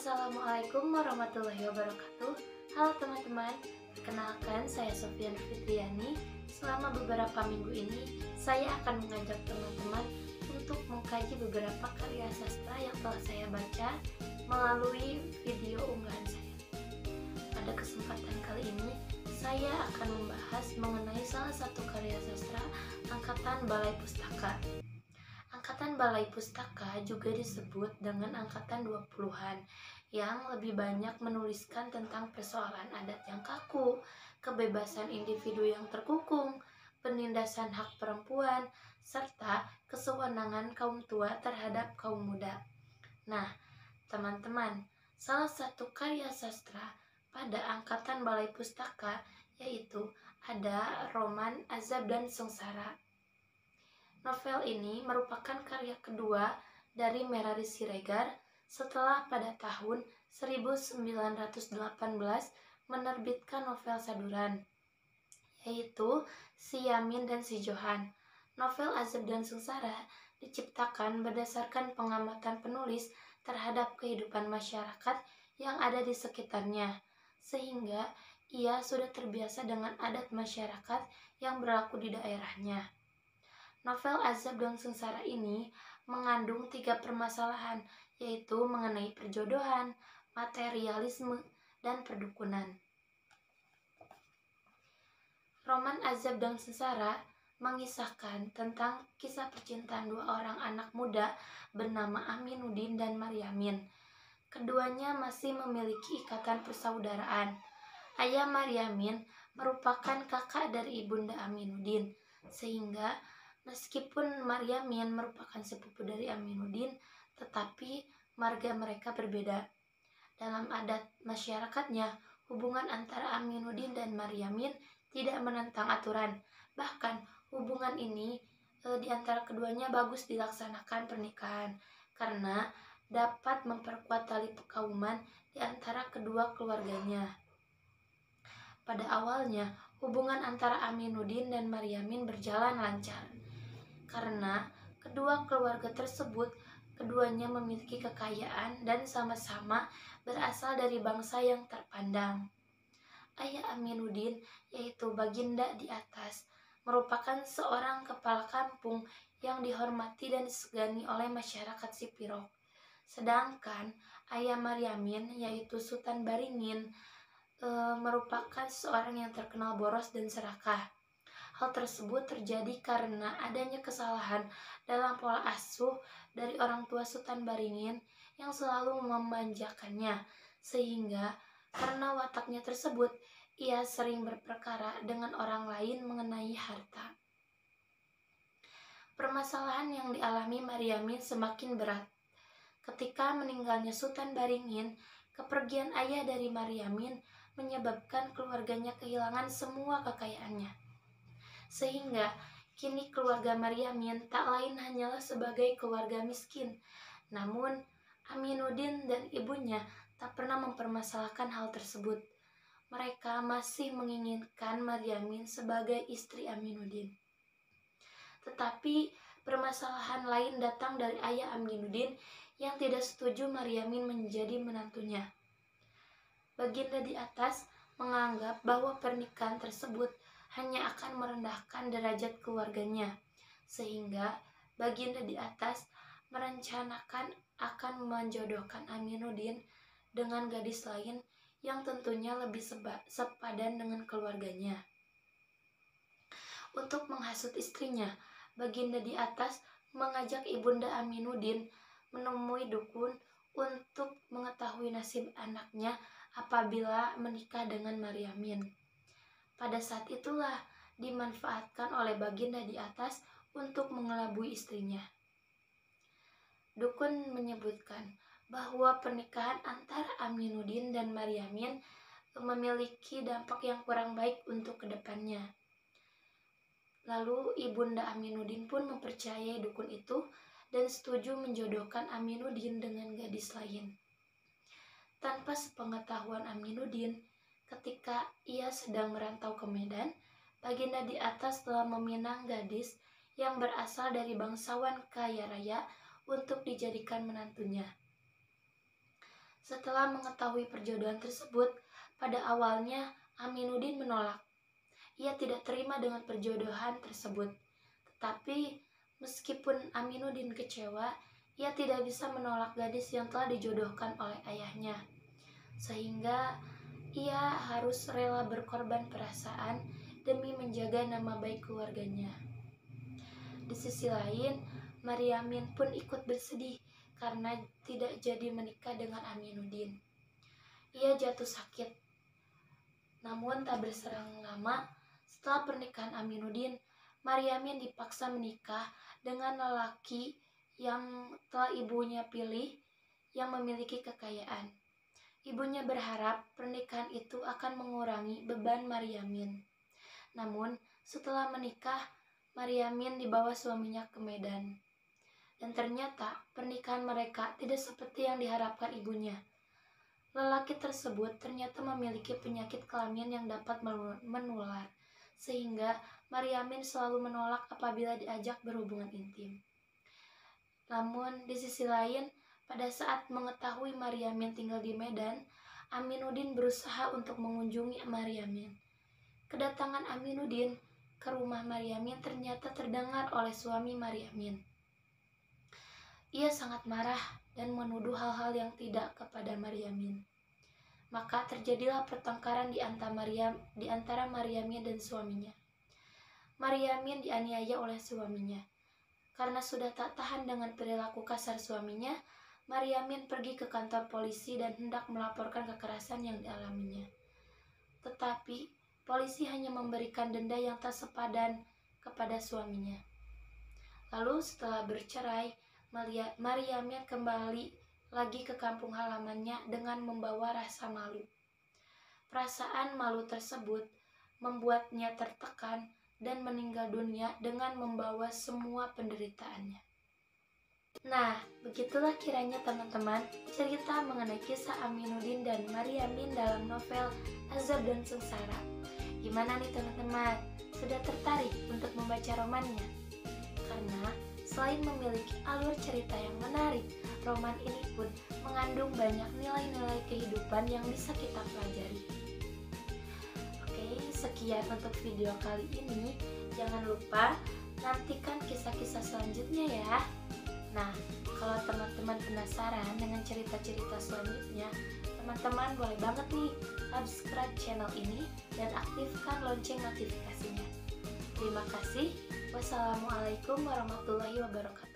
Assalamualaikum warahmatullahi wabarakatuh. Halo teman-teman, perkenalkan saya Sofian Fitriani. Selama beberapa minggu ini, saya akan mengajak teman-teman untuk mengkaji beberapa karya sastra yang telah saya baca melalui video unggahan saya. Pada kesempatan kali ini, saya akan membahas mengenai salah satu karya sastra Angkatan Balai Pustaka. Angkatan Balai Pustaka juga disebut dengan Angkatan 20-an yang lebih banyak menuliskan tentang persoalan adat yang kaku, kebebasan individu yang terkungkung, penindasan hak perempuan, serta kesewenangan kaum tua terhadap kaum muda. Nah, teman-teman, salah satu karya sastra pada Angkatan Balai Pustaka yaitu ada roman Azab dan Sengsara. Novel ini merupakan karya kedua dari Merari Siregar setelah pada tahun 1918 menerbitkan novel Saduran, yaitu Si Yamin dan Si Johan. Novel Azab dan Sengsara diciptakan berdasarkan pengamatan penulis terhadap kehidupan masyarakat yang ada di sekitarnya, sehingga ia sudah terbiasa dengan adat masyarakat yang berlaku di daerahnya. Novel Azab dan Sengsara ini mengandung 3 permasalahan, yaitu mengenai perjodohan, materialisme, dan perdukunan. Roman Azab dan Sengsara mengisahkan tentang kisah percintaan dua orang anak muda bernama Aminuddin dan Maryamin. Keduanya masih memiliki ikatan persaudaraan. Ayah Maryamin merupakan kakak dari ibunda Aminuddin, sehingga meskipun Maryamin merupakan sepupu dari Aminuddin, tetapi marga mereka berbeda. Dalam adat masyarakatnya, hubungan antara Aminuddin dan Maryamin tidak menentang aturan. Bahkan hubungan ini di antara keduanya bagus dilaksanakan pernikahan karena dapat memperkuat tali perkauman di antara kedua keluarganya. Pada awalnya, hubungan antara Aminuddin dan Maryamin berjalan lancar. Karena kedua keluarga tersebut keduanya memiliki kekayaan dan sama-sama berasal dari bangsa yang terpandang. Ayah Aminuddin, yaitu Baginda di atas, merupakan seorang kepala kampung yang dihormati dan disegani oleh masyarakat Sipirok. Sedangkan ayah Maryamin, yaitu Sutan Baringin, merupakan seorang yang terkenal boros dan serakah. Hal tersebut terjadi karena adanya kesalahan dalam pola asuh dari orang tua Sutan Baringin yang selalu memanjakannya, sehingga karena wataknya tersebut, ia sering berperkara dengan orang lain mengenai harta. Permasalahan yang dialami Maryamin semakin berat. Ketika meninggalnya Sutan Baringin, kepergian ayah dari Maryamin menyebabkan keluarganya kehilangan semua kekayaannya. Sehingga kini keluarga Maryamin tak lain hanyalah sebagai keluarga miskin. Namun Aminuddin dan ibunya tak pernah mempermasalahkan hal tersebut. Mereka masih menginginkan Maryamin sebagai istri Aminuddin. Tetapi permasalahan lain datang dari ayah Aminuddin yang tidak setuju Maryamin menjadi menantunya. Baginda di atas menganggap bahwa pernikahan tersebut hanya akan merendahkan derajat keluarganya, sehingga Baginda di atas merencanakan akan menjodohkan Aminuddin dengan gadis lain yang tentunya lebih sepadan dengan keluarganya. Untuk menghasut istrinya, Baginda di atas mengajak ibunda Aminuddin menemui dukun untuk mengetahui nasib anaknya apabila menikah dengan Maryamin. Pada saat itulah dimanfaatkan oleh Baginda di atas untuk mengelabui istrinya. Dukun menyebutkan bahwa pernikahan antara Aminuddin dan Maryamin memiliki dampak yang kurang baik untuk kedepannya. Lalu ibunda Aminuddin pun mempercayai dukun itu dan setuju menjodohkan Aminuddin dengan gadis lain. Tanpa sepengetahuan Aminuddin, ketika ia sedang merantau ke Medan, Baginda di atas telah meminang gadis yang berasal dari bangsawan kaya raya untuk dijadikan menantunya. Setelah mengetahui perjodohan tersebut, pada awalnya Aminuddin menolak. Ia tidak terima dengan perjodohan tersebut. Tetapi meskipun Aminuddin kecewa, ia tidak bisa menolak gadis yang telah dijodohkan oleh ayahnya. Sehingga ia harus rela berkorban perasaan demi menjaga nama baik keluarganya. Di sisi lain, Maryamin pun ikut bersedih karena tidak jadi menikah dengan Aminuddin. Ia jatuh sakit. Namun tak berselang lama, setelah pernikahan Aminuddin, Maryamin dipaksa menikah dengan lelaki yang telah ibunya pilih yang memiliki kekayaan. Ibunya berharap pernikahan itu akan mengurangi beban Maryamin. Namun, setelah menikah, Maryamin dibawa suaminya ke Medan. Dan ternyata pernikahan mereka tidak seperti yang diharapkan ibunya. Lelaki tersebut ternyata memiliki penyakit kelamin yang dapat menular, sehingga Maryamin selalu menolak apabila diajak berhubungan intim. Namun, di sisi lain, pada saat mengetahui Maryamin tinggal di Medan, Aminuddin berusaha untuk mengunjungi Maryamin. Kedatangan Aminuddin ke rumah Maryamin ternyata terdengar oleh suami Maryamin. Ia sangat marah dan menuduh hal-hal yang tidak kepada Maryamin. Maka terjadilah pertengkaran di antara Maryamin dan suaminya. Maryamin dianiaya oleh suaminya. Karena sudah tak tahan dengan perilaku kasar suaminya, Maryamin pergi ke kantor polisi dan hendak melaporkan kekerasan yang dialaminya. Tetapi polisi hanya memberikan denda yang tak sepadan kepada suaminya. Lalu setelah bercerai, Maryamin kembali lagi ke kampung halamannya dengan membawa rasa malu. Perasaan malu tersebut membuatnya tertekan dan meninggal dunia dengan membawa semua penderitaannya. Nah, begitulah kiranya teman-teman cerita mengenai kisah Aminuddin dan Maryamin dalam novel Azab dan Sengsara. Gimana nih teman-teman? Sudah tertarik untuk membaca romannya? Karena selain memiliki alur cerita yang menarik, roman ini pun mengandung banyak nilai-nilai kehidupan yang bisa kita pelajari. Oke, sekian untuk video kali ini. Jangan lupa nantikan kisah-kisah selanjutnya ya. Nah, kalau teman-teman penasaran dengan cerita-cerita selanjutnya, teman-teman boleh banget nih subscribe channel ini dan aktifkan lonceng notifikasinya. Terima kasih. Wassalamualaikum warahmatullahi wabarakatuh.